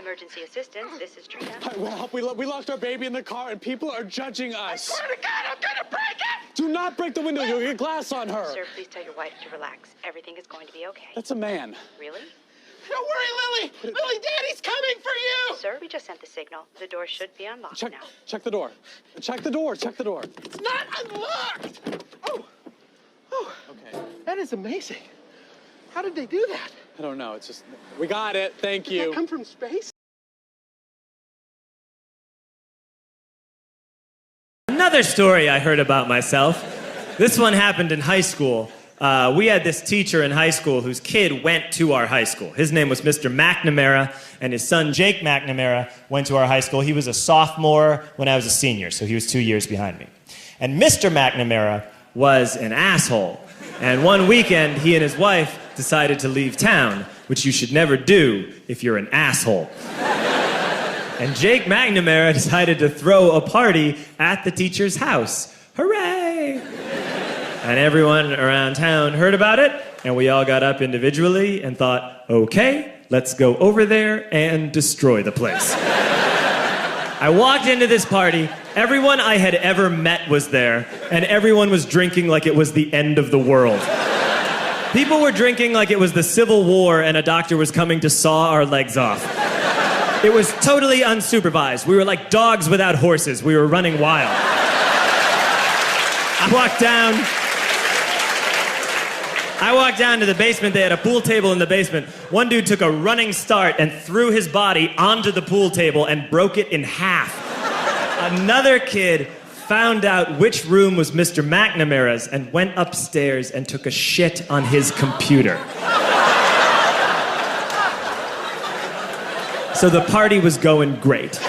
Emergency assistance, this is Trina. Well, we locked our baby in the car and people are judging us. I swear to God, I'm gonna break it! Do not break the window, you'll get glass on her. Sir, please tell your wife to relax. Everything is going to be okay. That's a man. Really? Don't worry, Lily! Lily, Daddy's coming for you! Sir, we just sent the signal. The door should be unlocked now. Check the door. Check the door. It's not unlocked! Oh. Okay. That is amazing. How did they do that? I don't know, it's just, we got it, thank you. Did that come from space? Another story I heard about myself. This one happened in high school. We had this teacher in high school whose kid went to our high school. His name was Mr. McNamara, and his son Jake McNamara went to our high school. He was a sophomore when I was a senior, so he was 2 years behind me. And Mr. McNamara was an asshole. And one weekend, he and his wife decided to leave town, which you should never do if you're an asshole. And Jake McNamara decided to throw a party at the teacher's house. Hooray! And everyone around town heard about it, and we all got up individually and thought, okay, let's go over there and destroy the place. I walked into this party, everyone I had ever met was there, and everyone was drinking like it was the end of the world. People were drinking like it was the Civil War and a doctor was coming to saw our legs off. It was totally unsupervised. We were like dogs without horses. We were running wild. I walked down to the basement. They had a pool table in the basement. One dude took a running start and threw his body onto the pool table and broke it in half. Another kid found out which room was Mr. McNamara's and went upstairs and took a shit on his computer. So the party was going great.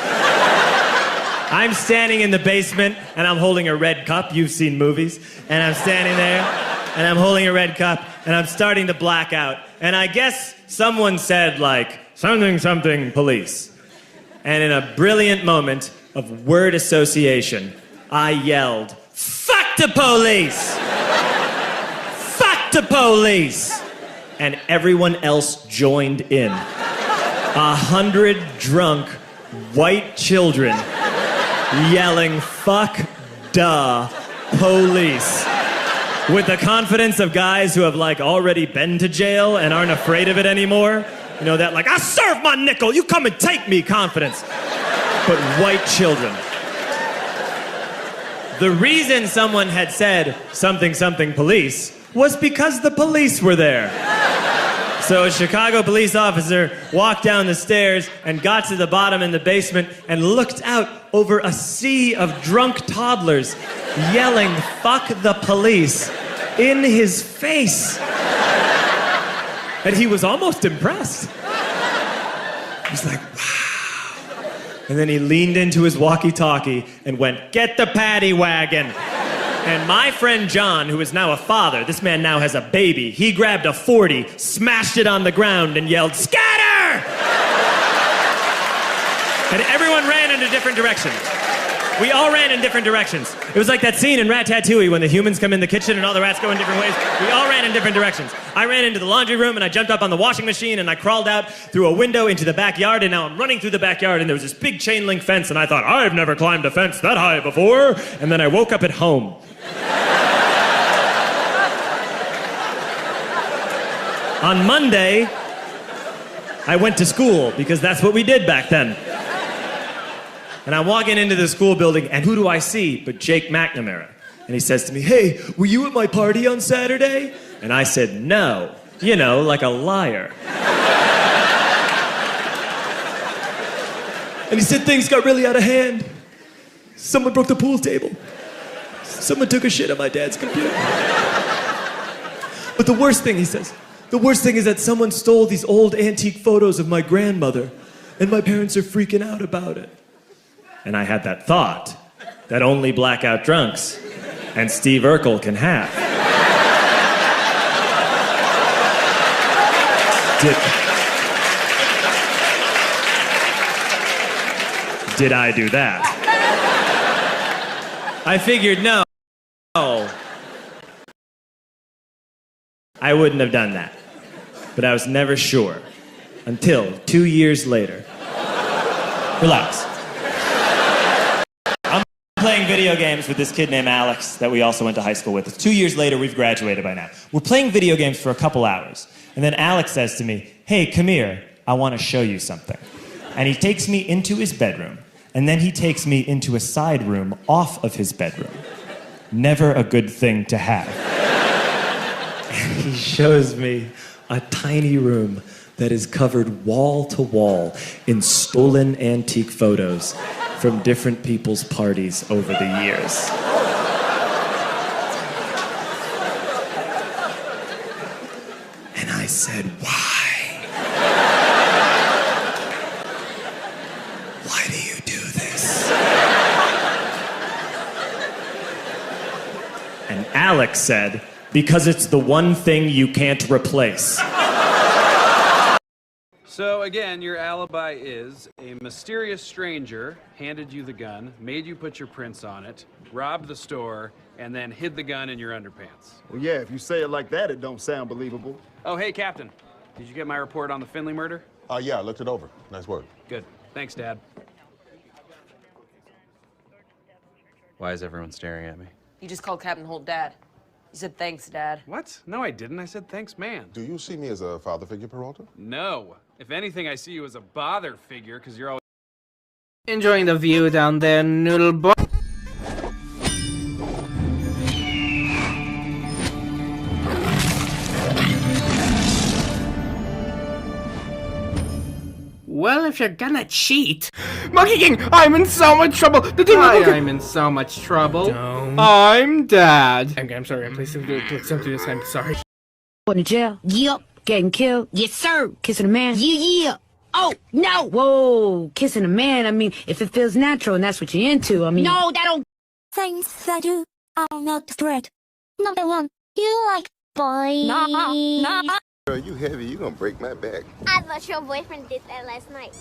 I'm standing in the basement and I'm holding a red cup. You've seen movies. And I'm standing there and I'm holding a red cup and I'm starting to black out. And I guess someone said like, something police. And in a brilliant moment of word association, I yelled, fuck the police! Fuck the police! And everyone else joined in. 100 drunk white children yelling, fuck the police. With the confidence of guys who have like already been to jail and aren't afraid of it anymore. You know, that like, I serve my nickel, you come and take me confidence. But white children. The reason someone had said something police was because the police were there. So a Chicago police officer walked down the stairs and got to the bottom in the basement and looked out over a sea of drunk toddlers yelling, fuck the police, in his face. And he was almost impressed. He was like, wow. And then he leaned into his walkie-talkie and went, get the paddy wagon. And my friend John, who is now a father, this man now has a baby, he grabbed a 40, smashed it on the ground and yelled, scatter! And everyone ran in a different direction. We all ran in different directions. It was like that scene in Ratatouille when the humans come in the kitchen and all the rats go in different ways. We all ran in different directions. I ran into the laundry room and I jumped up on the washing machine and I crawled out through a window into the backyard and now I'm running through the backyard and there was this big chain link fence and I thought, I've never climbed a fence that high before. And then I woke up at home. On Monday, I went to school because that's what we did back then. And I'm walking into the school building, and who do I see but Jake McNamara? And he says to me, hey, were you at my party on Saturday? And I said, no. You know, like a liar. And he said things got really out of hand. Someone broke the pool table. Someone took a shit on my dad's computer. But the worst thing, he says, the worst thing is that someone stole these old antique photos of my grandmother, and my parents are freaking out about it. And I had that thought that only blackout drunks and Steve Urkel can have. Did I do that? I figured no. I wouldn't have done that. But I was never sure until 2 years later. Relax. I'm playing video games with this kid named Alex that we also went to high school with. It's 2 years later, we've graduated by now. We're playing video games for a couple hours. And then Alex says to me, hey, come here, I want to show you something. And he takes me into his bedroom. And then he takes me into a side room off of his bedroom. Never a good thing to have. And he shows me a tiny room that is covered wall to wall in stolen antique photos from different people's parties over the years. And I said, why? Why do you do this? And Alex said, because it's the one thing you can't replace. So again, your alibi is a mysterious stranger handed you the gun, made you put your prints on it, robbed the store, and then hid the gun in your underpants. Well, yeah, if you say it like that, it don't sound believable. Oh, hey, Captain. Did you get my report on the Finley murder? Yeah, I looked it over. Nice work. Good. Thanks, Dad. Why is everyone staring at me? You just called Captain Holt Dad. You said thanks, Dad. What? No, I didn't. I said thanks, man. Do you see me as a father figure, Peralta? No. If anything, I see you as a bother figure, because you're always... Enjoying the view down there, Noodle Boy. Well, if you're gonna cheat... Monkey King, I'm in so much trouble! I'm in so much trouble. I'm Dad. I'm sorry, please don't do this, I'm sorry. Going to jail? Yep. Getting killed? Yes, sir. Kissing a man? Yeah. Oh, no. Whoa. Kissing a man, I mean, if it feels natural and that's what you're into, I mean... No, that don't... Things I do are not the threat. Number one, you like boys. No. Girl, you heavy. You gonna break my back. I thought your boyfriend did that last night.